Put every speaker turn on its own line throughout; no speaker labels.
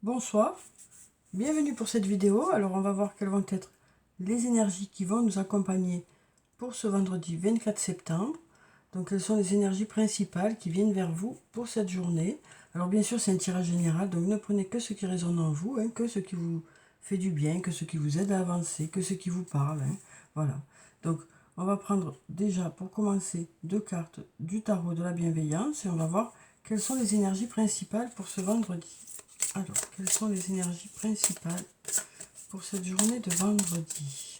Bonsoir, bienvenue pour cette vidéo. Alors on va voir quelles vont être les énergies qui vont nous accompagner pour ce vendredi 24 septembre. Donc quelles sont les énergies principales qui viennent vers vous pour cette journée. Alors bien sûr c'est un tirage général, donc ne prenez que ce qui résonne en vous, que ce qui vous fait du bien, que ce qui vous aide à avancer, que ce qui vous parle. Voilà, donc on va prendre déjà pour commencer 2 cartes du tarot de la bienveillance et on va voir quelles sont les énergies principales pour ce vendredi. Alors, quelles sont les énergies principales pour cette journée de vendredi?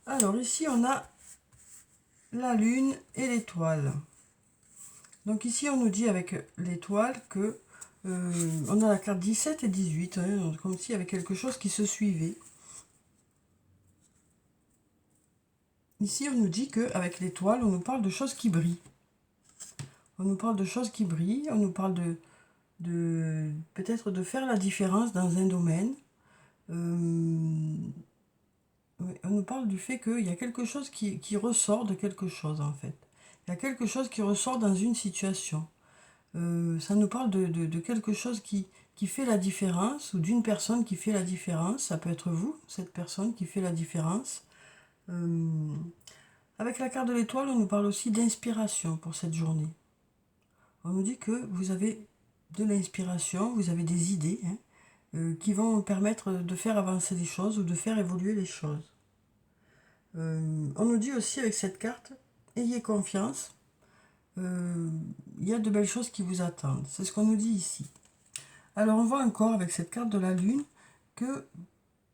Alors, ici, on a la lune et l'étoile. Donc ici, on nous dit avec l'étoile que on a la carte 17 et 18, comme s'il y avait quelque chose qui se suivait. Ici, on nous dit qu'avec l'étoile, on nous parle de choses qui brillent. On nous parle de choses qui brillent, on nous parle de peut-être de faire la différence dans un domaine. Oui, on nous parle du fait qu'il y a quelque chose qui ressort de quelque chose, en fait. Il y a quelque chose qui ressort dans une situation. Ça nous parle de quelque chose qui fait la différence, ou d'une personne qui fait la différence. Ça peut être vous, cette personne qui fait la différence. Avec la carte de l'étoile, on nous parle aussi d'inspiration pour cette journée. On nous dit que vous avez de l'inspiration, vous avez des idées qui vont permettre de faire avancer les choses ou de faire évoluer les choses. On nous dit aussi avec cette carte, ayez confiance, il y a de belles choses qui vous attendent. C'est ce qu'on nous dit ici. Alors on voit encore avec cette carte de la lune que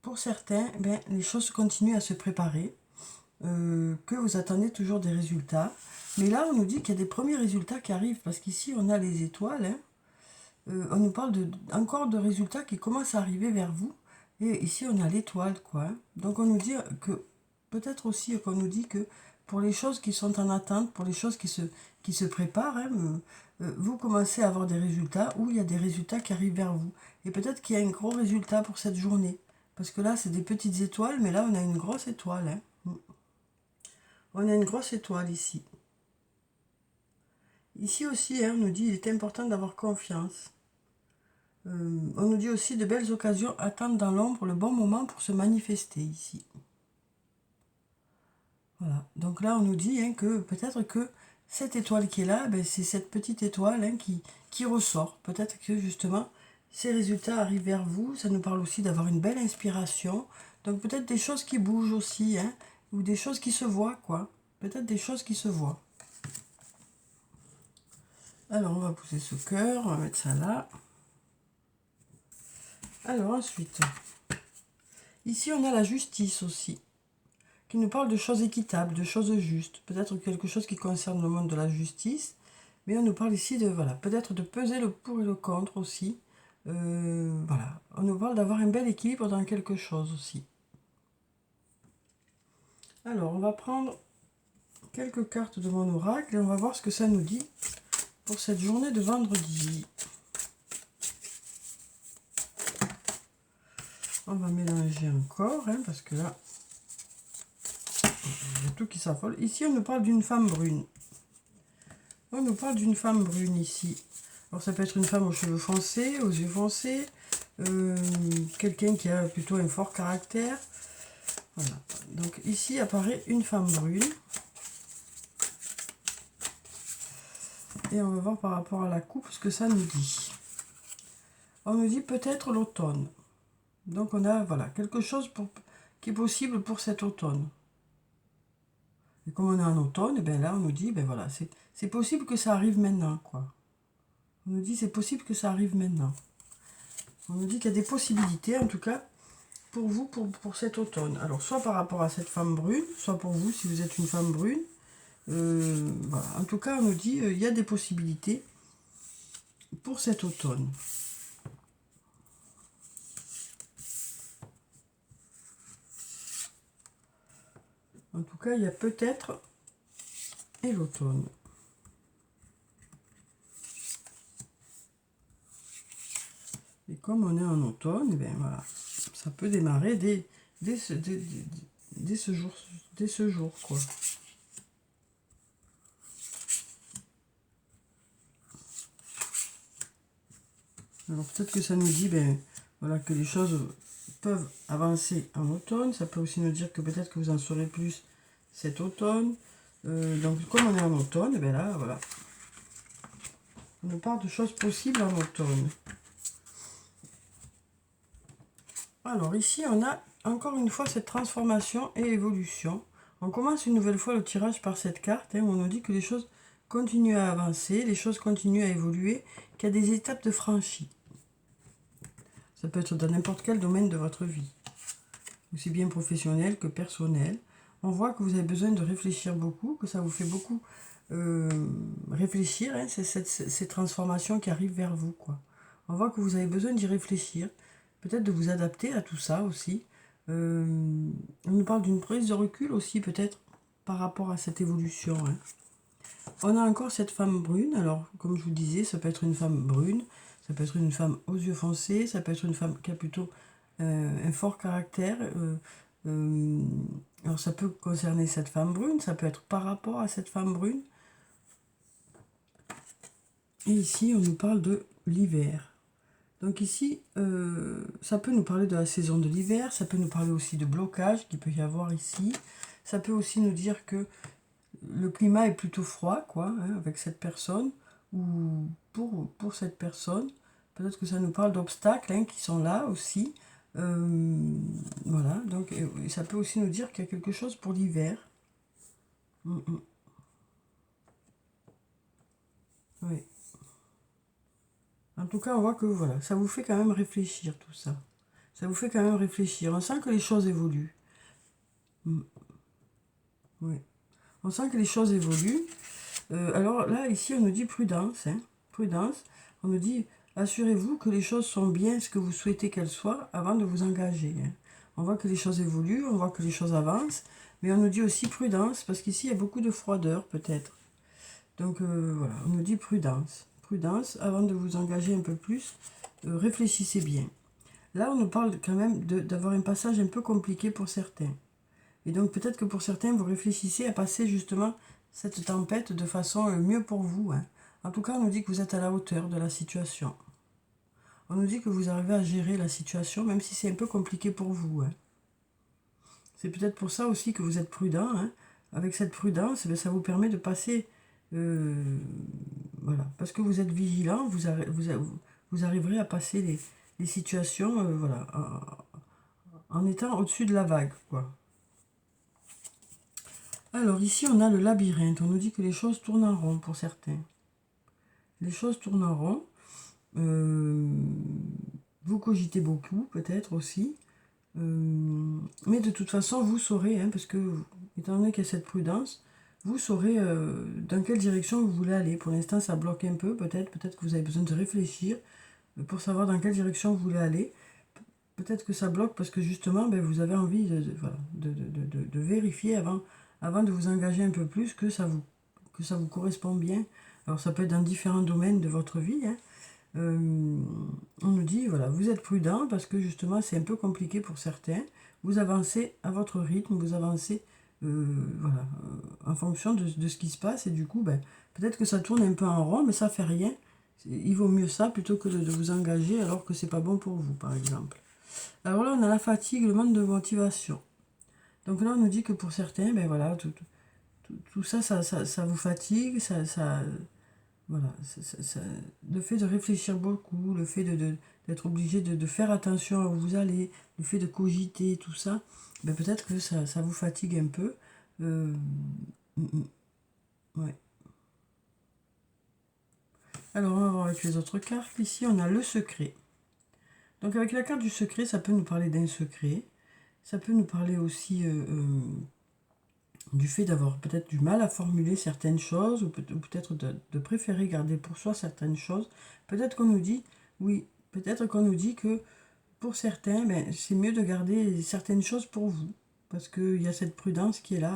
pour certains, les choses continuent à se préparer, que vous attendez toujours des résultats. Mais là on nous dit qu'il y a des premiers résultats qui arrivent, parce qu'ici on a les étoiles, on nous parle encore de résultats qui commencent à arriver vers vous. Et ici on a l'étoile, quoi. Donc on nous dit que peut-être aussi qu'on nous dit que pour les choses qui sont en attente, pour les choses qui se préparent, vous commencez à avoir des résultats, ou il y a des résultats qui arrivent vers vous. Et peut-être qu'il y a un gros résultat pour cette journée. Parce que là, c'est des petites étoiles, mais là, on a une grosse étoile. On a une grosse étoile ici. Ici aussi, on nous dit qu'il est important d'avoir confiance. On nous dit aussi de belles occasions attendent dans l'ombre le bon moment pour se manifester ici. Voilà, donc là on nous dit que peut-être que cette étoile qui est là, c'est cette petite étoile qui ressort. Peut-être que justement ces résultats arrivent vers vous. Ça nous parle aussi d'avoir une belle inspiration. Donc peut-être des choses qui bougent aussi, ou des choses qui se voient, quoi. Peut-être des choses qui se voient. Alors on va pousser ce cœur, on va mettre ça là. Alors ensuite, ici on a la justice aussi, qui nous parle de choses équitables, de choses justes, peut-être quelque chose qui concerne le monde de la justice, mais on nous parle ici de, voilà, peut-être de peser le pour et le contre aussi. Voilà, on nous parle d'avoir un bel équilibre dans quelque chose aussi. Alors, on va prendre quelques cartes de mon oracle et on va voir ce que ça nous dit pour cette journée de vendredi. On va mélanger encore, parce que là, il y a tout qui s'affole. Ici, on nous parle d'une femme brune. On nous parle d'une femme brune ici. Alors ça peut être une femme aux cheveux foncés, aux yeux foncés, quelqu'un qui a plutôt un fort caractère. Voilà. Donc ici apparaît une femme brune. Et on va voir par rapport à la coupe ce que ça nous dit. On nous dit peut-être l'automne. Donc on a voilà, quelque chose qui est possible pour cet automne. Et comme on est en automne, et bien là on nous dit, voilà, c'est possible que ça arrive maintenant, quoi. On nous dit c'est possible que ça arrive maintenant. On nous dit qu'il y a des possibilités, en tout cas, pour vous, pour cet automne. Alors, soit par rapport à cette femme brune, soit pour vous, si vous êtes une femme brune. Voilà. En tout cas, on nous dit il y a des possibilités pour cet automne. En tout cas, il y a peut-être et l'automne. Et comme on est en automne, voilà, ça peut démarrer dès ce jour, quoi. Alors peut-être que ça nous dit voilà, que les choses peuvent avancer en automne. Ça peut aussi nous dire que peut-être que vous en saurez plus cet automne. Donc comme on est en automne, là, voilà. On nous parle de choses possibles en automne. Alors ici, on a encore une fois cette transformation et évolution. On commence une nouvelle fois le tirage par cette carte, où on nous dit que les choses continuent à avancer, les choses continuent à évoluer, qu'il y a des étapes de franchies. Ça peut être dans n'importe quel domaine de votre vie, aussi bien professionnel que personnel. On voit que vous avez besoin de réfléchir beaucoup, que ça vous fait beaucoup réfléchir, c'est ces transformations qui arrivent vers vous, quoi. On voit que vous avez besoin d'y réfléchir, peut-être de vous adapter à tout ça aussi. On nous parle d'une prise de recul aussi, peut-être, par rapport à cette évolution. On a encore cette femme brune. Alors, comme je vous disais, ça peut être une femme brune, ça peut être une femme aux yeux foncés, ça peut être une femme qui a plutôt un fort caractère. Alors, ça peut concerner cette femme brune, ça peut être par rapport à cette femme brune. Et ici, on nous parle de l'hiver. Donc ici, ça peut nous parler de la saison de l'hiver, ça peut nous parler aussi de blocage qu'il peut y avoir ici. Ça peut aussi nous dire que le climat est plutôt froid, quoi, avec cette personne, ou pour cette personne. Peut-être que ça nous parle d'obstacles qui sont là aussi. Voilà, donc ça peut aussi nous dire qu'il y a quelque chose pour l'hiver. Oui. En tout cas, on voit que voilà, ça vous fait quand même réfléchir tout ça. Ça vous fait quand même réfléchir. On sent que les choses évoluent. Oui. On sent que les choses évoluent. Alors là, ici, on nous dit prudence. Prudence. On nous dit, assurez-vous que les choses sont bien ce que vous souhaitez qu'elles soient avant de vous engager. On voit que les choses évoluent, on voit que les choses avancent. Mais on nous dit aussi prudence, parce qu'ici, il y a beaucoup de froideur, peut-être. Donc voilà, on nous dit prudence. Prudence, avant de vous engager un peu plus, réfléchissez bien. Là, on nous parle quand même d'avoir un passage un peu compliqué pour certains. Et donc peut-être que pour certains, vous réfléchissez à passer justement cette tempête de façon mieux pour vous. En tout cas, on nous dit que vous êtes à la hauteur de la situation. On nous dit que vous arrivez à gérer la situation, même si c'est un peu compliqué pour vous. C'est peut-être pour ça aussi que vous êtes prudent. Avec cette prudence, ça vous permet de passer... voilà, parce que vous êtes vigilant, vous arriverez à passer les situations voilà, en étant au-dessus de la vague, quoi. Alors ici, on a le labyrinthe. On nous dit que les choses tournent en rond pour certains. Les choses tournent en rond. Vous cogitez beaucoup, peut-être aussi. Mais de toute façon, vous saurez, parce que, étant donné qu'il y a cette prudence, vous saurez dans quelle direction vous voulez aller. Pour l'instant, ça bloque un peu, peut-être que vous avez besoin de réfléchir pour savoir dans quelle direction vous voulez aller. Peut-être que ça bloque parce que justement, vous avez envie de vérifier avant de vous engager un peu plus que ça vous correspond bien. Alors ça peut être dans différents domaines de votre vie. On nous dit, voilà, vous êtes prudent parce que justement c'est un peu compliqué pour certains. Vous avancez à votre rythme, vous avancez voilà, en fonction de ce qui se passe et du coup, peut-être que ça tourne un peu en rond, mais ça fait rien. Il vaut mieux ça plutôt que de vous engager alors que c'est pas bon pour vous, par exemple. Alors là, on a la fatigue, le manque de motivation. Donc là, on nous dit que pour certains, voilà, tout ça, ça vous fatigue, voilà, le fait de réfléchir beaucoup, le fait d'être obligé de faire attention à où vous allez, le fait de cogiter, tout ça, peut-être que ça vous fatigue un peu. Ouais. Alors, on va voir avec les autres cartes. Ici, on a le secret. Donc, avec la carte du secret, ça peut nous parler d'un secret. Ça peut nous parler aussi du fait d'avoir peut-être du mal à formuler certaines choses, ou peut-être de préférer garder pour soi certaines choses. Peut-être qu'on nous dit, oui, peut-être qu'on nous dit que pour certains, c'est mieux de garder certaines choses pour vous, parce qu'il y a cette prudence qui est là.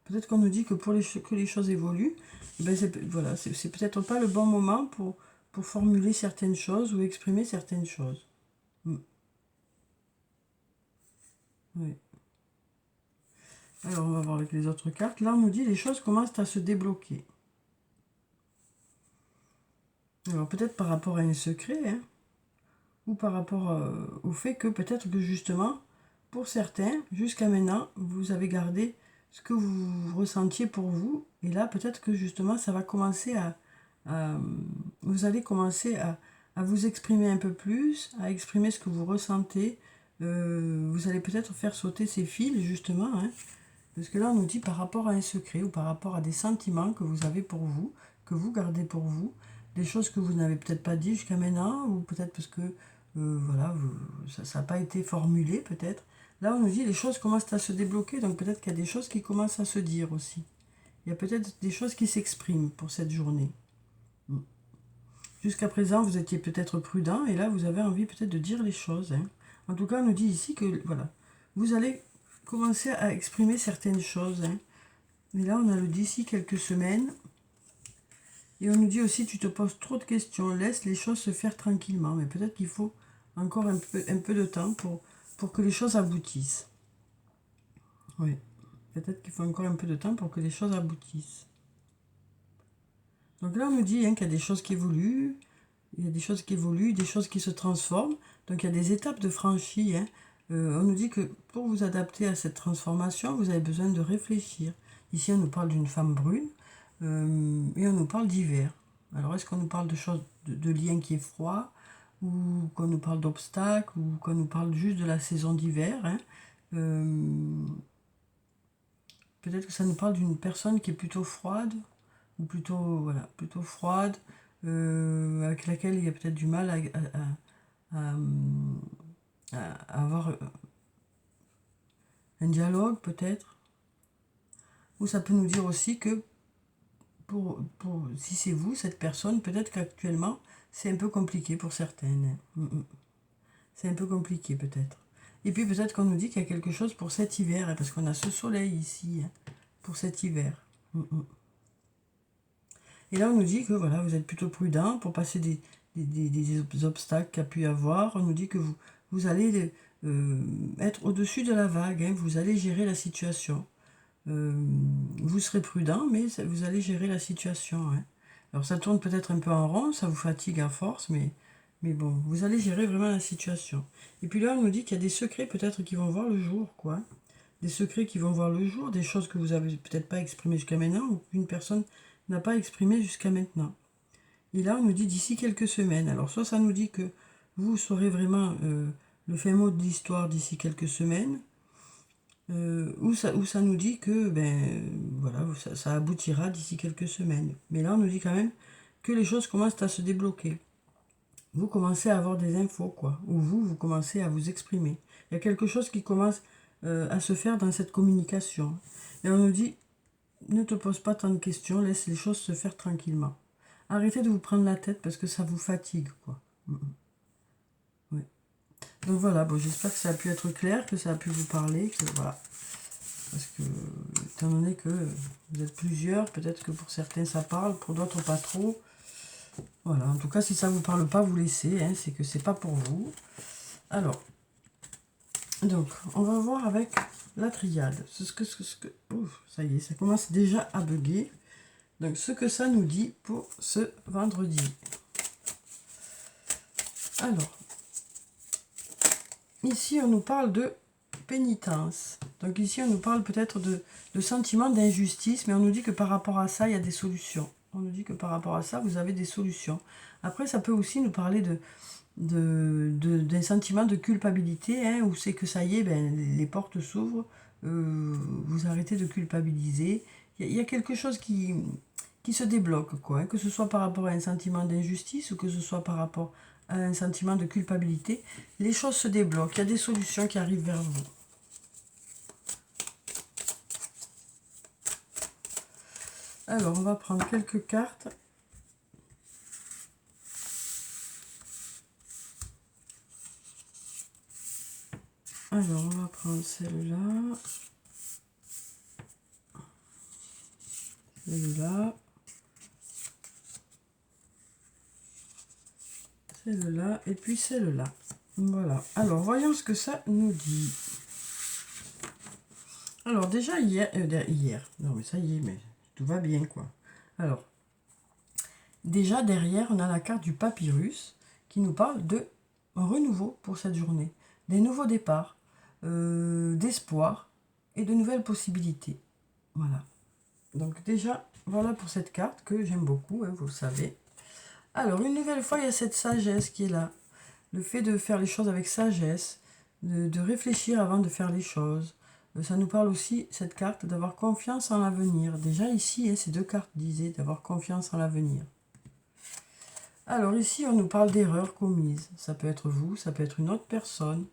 Peut-être qu'on nous dit que pour que les choses évoluent, voilà, c'est peut-être pas le bon moment pour formuler certaines choses ou exprimer certaines choses. Oui. Alors, on va voir avec les autres cartes. Là, on nous dit les choses commencent à se débloquer. Alors, peut-être par rapport à un secret. ou par rapport au fait que peut-être que justement, pour certains, jusqu'à maintenant, vous avez gardé ce que vous ressentiez pour vous, et là peut-être que justement ça va commencer à- vous allez commencer à vous exprimer un peu plus, à exprimer ce que vous ressentez. Vous allez peut-être faire sauter ces fils justement, hein, parce que là on nous dit par rapport à un secret ou par rapport à des sentiments que vous avez pour vous, que vous gardez pour vous, des choses que vous n'avez peut-être pas dit jusqu'à maintenant, ou peut-être parce que voilà, ça n'a pas été formulé peut-être. Là, on nous dit les choses commencent à se débloquer, donc peut-être qu'il y a des choses qui commencent à se dire aussi. Il y a peut-être des choses qui s'expriment pour cette journée. Mm. Jusqu'à présent, vous étiez peut-être prudent, et là, vous avez envie peut-être de dire les choses, hein. En tout cas, on nous dit ici que, voilà, vous allez commencer à exprimer certaines choses, hein. Mais là, on a le d'ici quelques semaines. Et on nous dit aussi, tu te poses trop de questions, laisse les choses se faire tranquillement. Mais peut-être qu'il faut encore un peu de temps pour que les choses aboutissent. Oui, peut-être qu'il faut encore un peu de temps pour que les choses aboutissent. Donc là, on nous dit hein, qu'il y a des choses qui évoluent, il y a des choses qui évoluent, des choses qui se transforment. Donc il y a des étapes de franchie, hein. On nous dit que pour vous adapter à cette transformation, vous avez besoin de réfléchir. Ici, on nous parle d'une femme brune et on nous parle d'hiver. Alors, est-ce qu'on nous parle de choses, de lien qui est froid, ou qu'on nous parle d'obstacles, ou qu'on nous parle juste de la saison d'hiver, hein. Peut-être que ça nous parle d'une personne qui est plutôt froide, ou plutôt, voilà, plutôt froide, avec laquelle il y a peut-être du mal à- à avoir un dialogue peut-être. Ou ça peut nous dire aussi que si c'est vous, cette personne, peut-être qu'actuellement, c'est un peu compliqué pour certaines. C'est un peu compliqué peut-être. Et puis peut-être qu'on nous dit qu'il y a quelque chose pour cet hiver, hein, parce qu'on a ce soleil ici, hein, pour cet hiver. Et là, on nous dit que voilà, vous êtes plutôt prudent pour passer des obstacles qu'il y a pu y avoir. On nous dit que vous allez être au-dessus de la vague, hein, vous allez gérer la situation. Vous serez prudent, mais vous allez gérer la situation, hein. Alors ça tourne peut-être un peu en rond, ça vous fatigue à force, mais bon, vous allez gérer vraiment la situation. Et puis là, on nous dit qu'il y a des secrets peut-être qui vont voir le jour, quoi. Des secrets qui vont voir le jour, des choses que vous avez peut-être pas exprimées jusqu'à maintenant, ou qu'une personne n'a pas exprimées jusqu'à maintenant. Et là, on nous dit d'ici quelques semaines. Alors soit ça nous dit que vous saurez vraiment le fin mot de l'histoire d'ici quelques semaines, ou ça nous dit que voilà, ça aboutira d'ici quelques semaines. Mais là, on nous dit quand même que les choses commencent à se débloquer. Vous commencez à avoir des infos, quoi. Ou vous commencez à vous exprimer. Il y a quelque chose qui commence à se faire dans cette communication. Et on nous dit, ne te pose pas tant de questions, laisse les choses se faire tranquillement. Arrêtez de vous prendre la tête parce que ça vous fatigue, quoi. Oui. Donc voilà, bon, j'espère que ça a pu être clair, que ça a pu vous parler, que voilà. Parce que, étant donné que vous êtes plusieurs, peut-être que pour certains ça parle, pour d'autres pas trop. Voilà, en tout cas, si ça ne vous parle pas, vous laissez, hein, c'est que c'est pas pour vous. Alors, donc, on va voir avec la triade. Ouf, ça y est, ça commence déjà à bugger. Donc, ce que ça nous dit pour ce vendredi. Alors, ici, on nous parle de pénitence. Donc ici, on nous parle peut-être de sentiments d'injustice, mais on nous dit que par rapport à ça, il y a des solutions. On nous dit que par rapport à ça, vous avez des solutions. Après, ça peut aussi nous parler d'un sentiment de culpabilité, hein, où c'est que ça y est, les portes s'ouvrent, vous arrêtez de culpabiliser. Il y a quelque chose qui se débloque, quoi, hein, que ce soit par rapport à un sentiment d'injustice ou que ce soit par rapport à un sentiment de culpabilité. Les choses se débloquent, il y a des solutions qui arrivent vers vous. Alors, on va prendre quelques cartes. Alors, on va prendre celle-là. Celle-là. Celle-là. Et puis celle-là. Voilà. Alors, voyons ce que ça nous dit. Alors, déjà, hier. Non, mais ça y est, mais tout va bien, quoi. Alors, déjà, derrière, on a la carte du papyrus qui nous parle de un renouveau pour cette journée, des nouveaux départs, d'espoir et de nouvelles possibilités. Voilà. Donc déjà, voilà pour cette carte que j'aime beaucoup, hein, vous le savez. Alors, une nouvelle fois, il y a cette sagesse qui est là. Le fait de faire les choses avec sagesse, de réfléchir avant de faire les choses. Ça nous parle aussi, cette carte, d'avoir confiance en l'avenir. Déjà ici, hein, ces deux cartes disaient d'avoir confiance en l'avenir. Alors ici, on nous parle d'erreurs commises. Ça peut être vous, ça peut être une autre personne.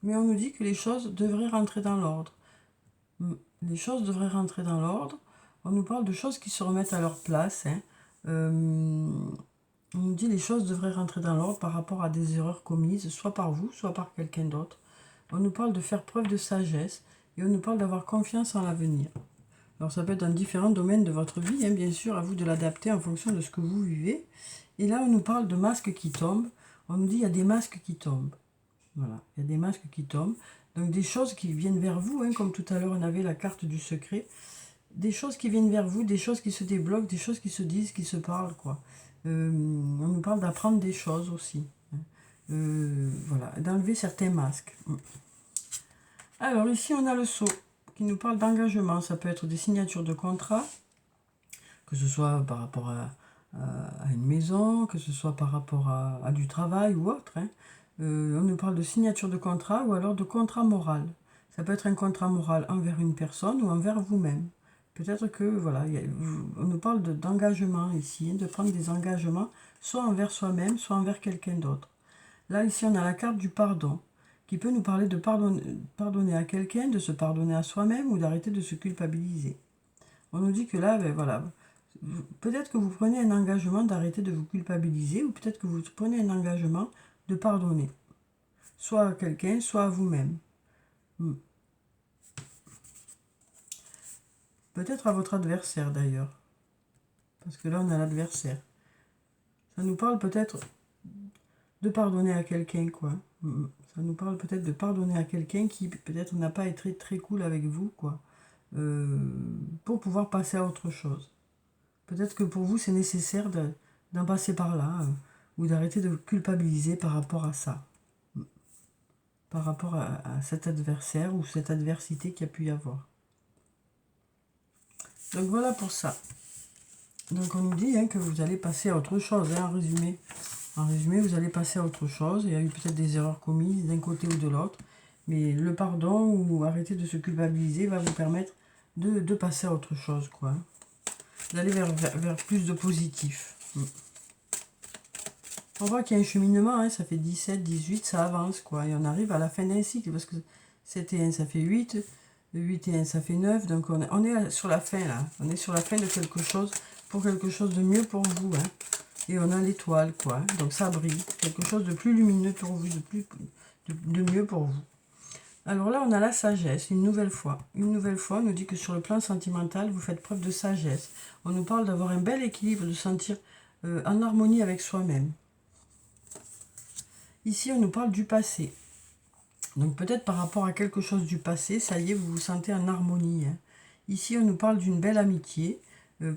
Mais on nous dit que les choses devraient rentrer dans l'ordre. Les choses devraient rentrer dans l'ordre. On nous parle de choses qui se remettent à leur place. Hein. On nous dit que les choses devraient rentrer dans l'ordre par rapport à des erreurs commises, soit par vous, soit par quelqu'un d'autre. On nous parle de faire preuve de sagesse et on nous parle d'avoir confiance en l'avenir. Alors ça peut être dans différents domaines de votre vie, hein, bien sûr, à vous de l'adapter en fonction de ce que vous vivez. Et là, on nous parle de masques qui tombent. On nous dit qu'il y a des masques qui tombent. Voilà, il y a des masques qui tombent. Donc des choses qui viennent vers vous, hein, comme tout à l'heure on avait la carte du secret. Des choses qui viennent vers vous, des choses qui se débloquent, des choses qui se disent, qui se parlent, quoi. On nous parle d'apprendre des choses aussi. Voilà, d'enlever certains masques. Alors ici on a le sceau qui nous parle d'engagement. Ça peut être des signatures de contrat, que ce soit par rapport à une maison, que ce soit par rapport à du travail ou autre. Hein. On nous parle de signature de contrat ou alors de contrat moral. Ça peut être un contrat moral envers une personne ou envers vous-même. Peut-être que, voilà, on nous parle d'engagement ici, hein, de prendre des engagements, soit envers soi-même, soit envers quelqu'un d'autre. Là, ici, on a la carte du pardon, qui peut nous parler de pardonner à quelqu'un, de se pardonner à soi-même ou d'arrêter de se culpabiliser. On nous dit que là, ben voilà, peut-être que vous prenez un engagement d'arrêter de vous culpabiliser ou peut-être que vous prenez un engagement de pardonner, soit à quelqu'un, soit à vous-même. Peut-être à votre adversaire d'ailleurs, parce que là on a l'adversaire. Ça nous parle peut-être de pardonner à quelqu'un, quoi. Ça nous parle peut-être de pardonner à quelqu'un qui peut-être n'a pas été très cool avec vous, quoi. Pour pouvoir passer à autre chose. Peut-être que pour vous c'est nécessaire d'en passer par là, ou d'arrêter de culpabiliser par rapport à ça. Par rapport à cet adversaire ou cette adversité qu'il y a pu y avoir. Donc voilà pour ça. Donc on nous dit, hein, que vous allez passer à autre chose, hein, en résumé. En résumé, vous allez passer à autre chose. Il y a eu peut-être des erreurs commises d'un côté ou de l'autre. Mais le pardon ou arrêter de se culpabiliser va vous permettre de passer à autre chose, quoi. D'aller vers plus de positif. On voit qu'il y a un cheminement, hein, ça fait 17, 18, ça avance, quoi. Et on arrive à la fin d'un cycle, parce que 7 et 1, ça fait 8. 8 et 1, ça fait 9. Donc on est sur la fin, là. On est sur la fin de quelque chose, pour quelque chose de mieux pour vous, hein. Et on a l'étoile, quoi. Donc ça brille. Quelque chose de plus lumineux pour vous, de mieux pour vous. Alors là, on a la sagesse, une nouvelle fois. Une nouvelle fois, on nous dit que sur le plan sentimental, vous faites preuve de sagesse. On nous parle d'avoir un bel équilibre, de sentir en harmonie avec soi-même. Ici, on nous parle du passé. Donc peut-être par rapport à quelque chose du passé, ça y est, vous vous sentez en harmonie. Hein. Ici, on nous parle d'une belle amitié,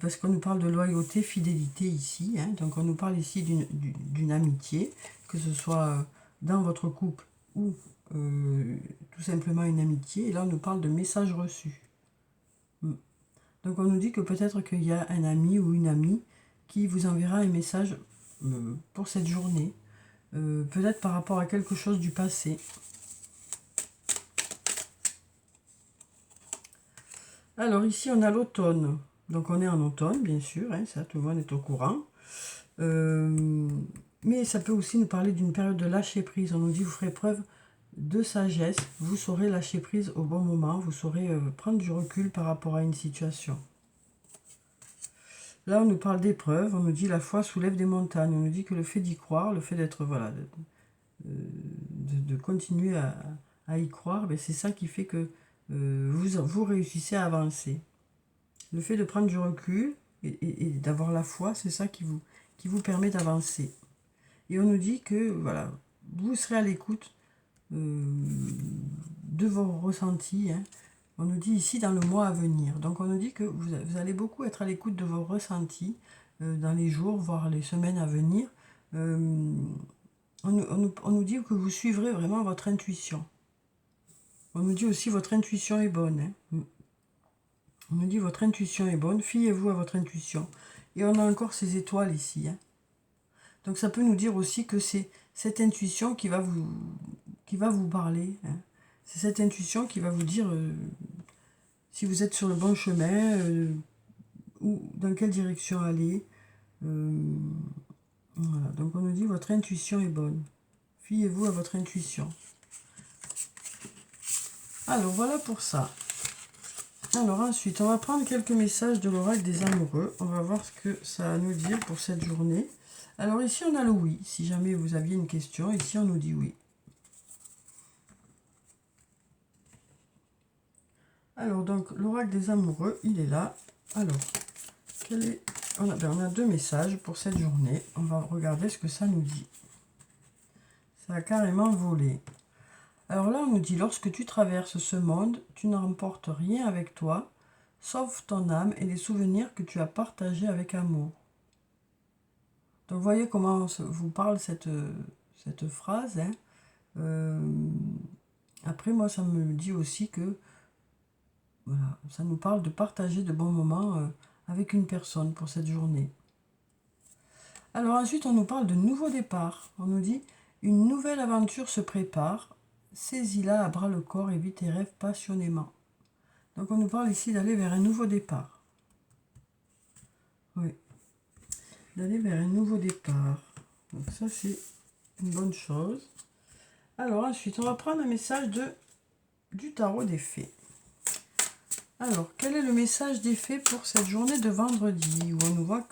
parce qu'on nous parle de loyauté, fidélité ici. Hein. Donc on nous parle ici d'une amitié, que ce soit dans votre couple ou tout simplement une amitié. Et là, on nous parle de messages reçus. Donc on nous dit que peut-être qu'il y a un ami ou une amie qui vous enverra un message pour cette journée. Peut-être par rapport à quelque chose du passé. Alors ici on a l'automne, donc on est en automne bien sûr, hein, ça tout le monde est au courant. Mais ça peut aussi nous parler d'une période de lâcher prise. On nous dit vous ferez preuve de sagesse, vous saurez lâcher prise au bon moment, vous saurez prendre du recul par rapport à une situation. Là on nous parle d'épreuves, on nous dit la foi soulève des montagnes, on nous dit que le fait d'y croire, le fait d'être, voilà, de continuer à y croire, ben c'est ça qui fait que vous réussissez à avancer. Le fait de prendre du recul et d'avoir la foi, c'est ça qui vous permet d'avancer. Et on nous dit que voilà, vous serez à l'écoute de vos ressentis. Hein. On nous dit ici dans le mois à venir. Donc on nous dit que vous allez beaucoup être à l'écoute de vos ressentis dans les jours, voire les semaines à venir. on nous dit que vous suivrez vraiment votre intuition. On nous dit aussi votre intuition est bonne. Hein. On nous dit votre intuition est bonne, fiez-vous à votre intuition. Et on a encore ces étoiles ici. Hein. Donc ça peut nous dire aussi que c'est cette intuition qui va vous parler. Hein. C'est cette intuition qui va vous dire si vous êtes sur le bon chemin, ou dans quelle direction aller. Voilà. Donc on nous dit votre intuition est bonne. Fiez-vous à votre intuition. Alors voilà pour ça. Alors ensuite, on va prendre quelques messages de l'oracle des amoureux. On va voir ce que ça a à nous dire pour cette journée. Alors ici, on a le oui. Si jamais vous aviez une question, ici, on nous dit oui. Alors donc, l'oracle des amoureux, il est là. Alors, on a deux messages pour cette journée. On va regarder ce que ça nous dit. Ça a carrément volé. Alors là, on nous dit, lorsque tu traverses ce monde, tu n'emportes rien avec toi, sauf ton âme et les souvenirs que tu as partagés avec amour. Donc, vous voyez comment vous parle cette phrase. Hein. Après, moi, ça me dit aussi que voilà, ça nous parle de partager de bons moments avec une personne pour cette journée. Alors ensuite, on nous parle de nouveau départ. On nous dit, une nouvelle aventure se prépare. Saisis-la à bras le corps et vis tes rêves passionnément. Donc on nous parle ici d'aller vers un nouveau départ. Oui. D'aller vers un nouveau départ. Donc ça c'est une bonne chose. Alors ensuite on va prendre un message du tarot des fées. Alors quel est le message des fées pour cette journée de vendredi où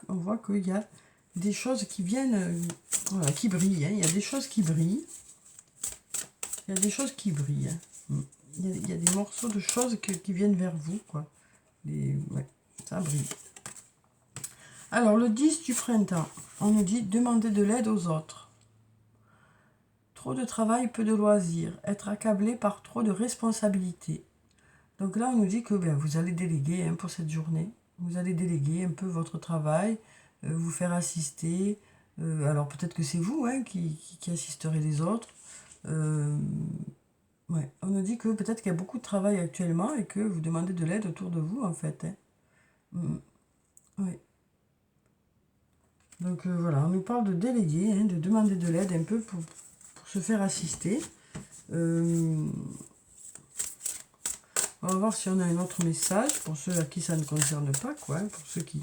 on voit qu'il y a des choses qui viennent, voilà, qui brillent. Hein. Il y a des choses qui brillent. Il y a des choses qui brillent. Hein. Il y a des morceaux de choses qui viennent vers vous, quoi. Ouais, ça brille. Alors, le 10 du printemps, on nous dit demander de l'aide aux autres. Trop de travail, peu de loisirs. Être accablé par trop de responsabilités. Donc là, on nous dit que vous allez déléguer pour cette journée. Vous allez déléguer un peu votre travail, vous faire assister. Alors, peut-être que c'est vous qui assisterez les autres. Ouais. On nous dit que peut-être qu'il y a beaucoup de travail actuellement et que vous demandez de l'aide autour de vous, en fait. Hein. Oui. Donc voilà, on nous parle de déléguer, de demander de l'aide un peu pour se faire assister. On va voir si on a un autre message pour ceux à qui ça ne concerne pas, quoi. Pour ceux qui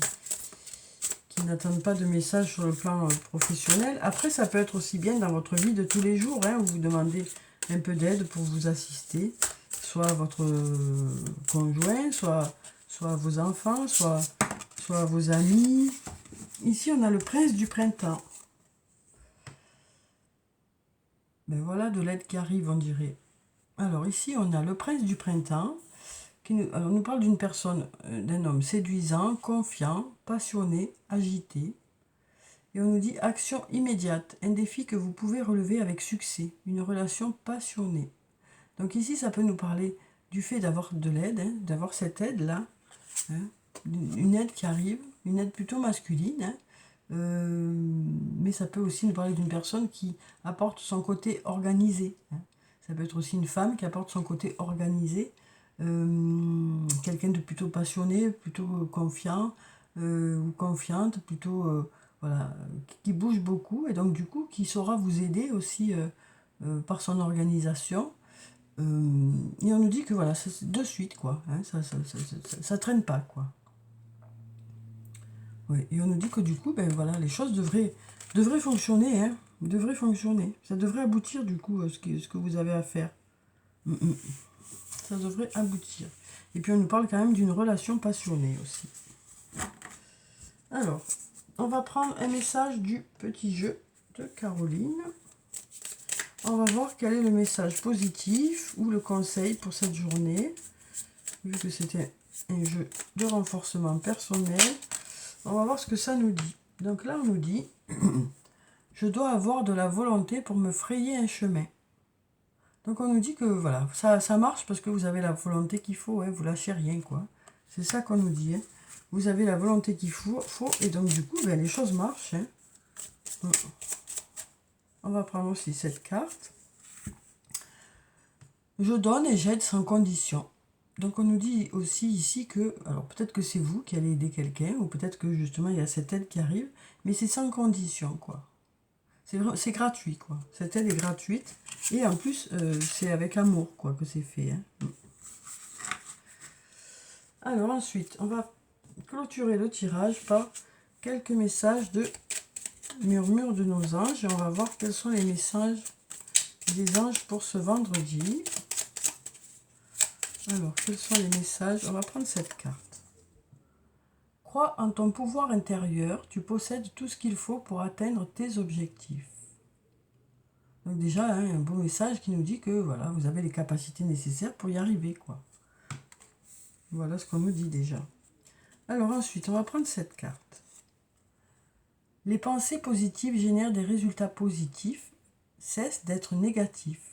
n'attendent pas de message sur le plan professionnel. Après, ça peut être aussi bien dans votre vie de tous les jours, où vous demandez un peu d'aide pour vous assister, soit votre conjoint, soit vos enfants, soit vos amis. Ici, on a le prince du printemps. Ben voilà, de l'aide qui arrive, on dirait. Alors ici, on a le prince du printemps, qui nous parle d'une personne, d'un homme séduisant, confiant, passionné, agité. Et on nous dit action immédiate, un défi que vous pouvez relever avec succès, une relation passionnée. Donc ici, ça peut nous parler du fait d'avoir de l'aide, d'avoir cette aide-là, une aide qui arrive, une aide plutôt masculine, mais ça peut aussi nous parler d'une personne qui apporte son côté organisé. Ça peut être aussi une femme qui apporte son côté organisé, quelqu'un de plutôt passionné, plutôt confiant ou confiante, plutôt voilà, qui bouge beaucoup et donc du coup qui saura vous aider aussi par son organisation. Et on nous dit que voilà, c'est de suite quoi, ça traîne pas quoi. Oui, et on nous dit que du coup, voilà, les choses devraient fonctionner, devraient fonctionner. Ça devrait aboutir du coup ce que vous avez à faire. Ça devrait aboutir. Et puis on nous parle quand même d'une relation passionnée aussi. Alors, on va prendre un message du petit jeu de Caroline. On va voir quel est le message positif ou le conseil pour cette journée. Vu que c'était un jeu de renforcement personnel. On va voir ce que ça nous dit. Donc là, on nous dit « Je dois avoir de la volonté pour me frayer un chemin. » Donc on nous dit que voilà, ça marche parce que vous avez la volonté qu'il faut, vous lâchez rien, quoi. C'est ça qu'on nous dit. Vous avez la volonté qu'il faut et donc du coup, les choses marchent. On va prendre aussi cette carte. Je donne et j'aide sans condition. Donc on nous dit aussi ici que, alors peut-être que c'est vous qui allez aider quelqu'un, ou peut-être que justement il y a cette aide qui arrive, mais c'est sans condition, quoi. C'est gratuit, quoi. Cette aide est gratuite, et en plus c'est avec amour, quoi, que c'est fait. Hein. Alors ensuite, on va clôturer le tirage par quelques messages de murmure de nos anges, et on va voir quels sont les messages des anges pour ce vendredi. Alors, quels sont les messages? On va prendre cette carte. Crois en ton pouvoir intérieur, tu possèdes tout ce qu'il faut pour atteindre tes objectifs. Donc déjà, hein, un beau message qui nous dit que voilà, vous avez les capacités nécessaires pour y arriver, quoi. Voilà ce qu'on nous dit déjà. Alors ensuite, on va prendre cette carte. Les pensées positives génèrent des résultats positifs, cesse d'être négatifs.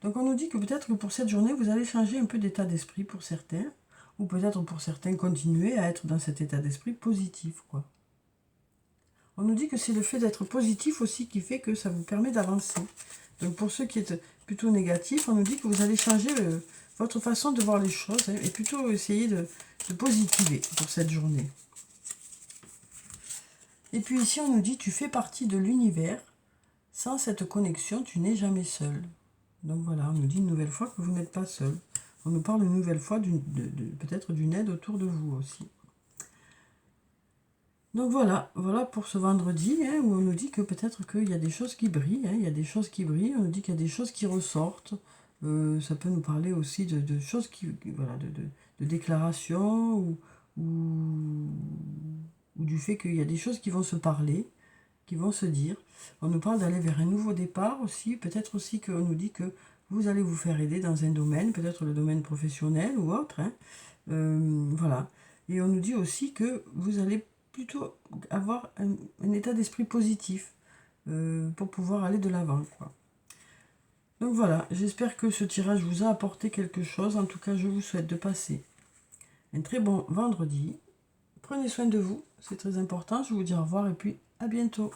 Donc on nous dit que peut-être que pour cette journée, vous allez changer un peu d'état d'esprit pour certains, ou peut-être pour certains continuer à être dans cet état d'esprit positif, quoi. On nous dit que c'est le fait d'être positif aussi qui fait que ça vous permet d'avancer. Donc pour ceux qui êtes plutôt négatifs, on nous dit que vous allez changer votre façon de voir les choses, hein, et plutôt essayer de positiver pour cette journée. Et puis ici on nous dit tu fais partie de l'univers, sans cette connexion tu n'es jamais seul. Donc voilà, on nous dit une nouvelle fois que vous n'êtes pas seul. On nous parle une nouvelle fois peut-être d'une aide autour de vous aussi. Donc voilà pour ce vendredi, hein, où on nous dit que peut-être qu'il y a des choses qui brillent, hein, il y a des choses qui brillent, on nous dit qu'il y a des choses qui ressortent. Ça peut nous parler aussi de choses voilà, de déclarations ou du fait qu'il y a des choses qui vont se parler, qui vont se dire. On nous parle d'aller vers un nouveau départ aussi, peut-être aussi qu'on nous dit que vous allez vous faire aider dans un domaine, peut-être le domaine professionnel ou autre. Hein. Voilà. Et on nous dit aussi que vous allez plutôt avoir un état d'esprit positif pour pouvoir aller de l'avant, quoi. Donc voilà, j'espère que ce tirage vous a apporté quelque chose. En tout cas, je vous souhaite de passer un très bon vendredi. Prenez soin de vous, c'est très important. Je vous dis au revoir et puis à bientôt.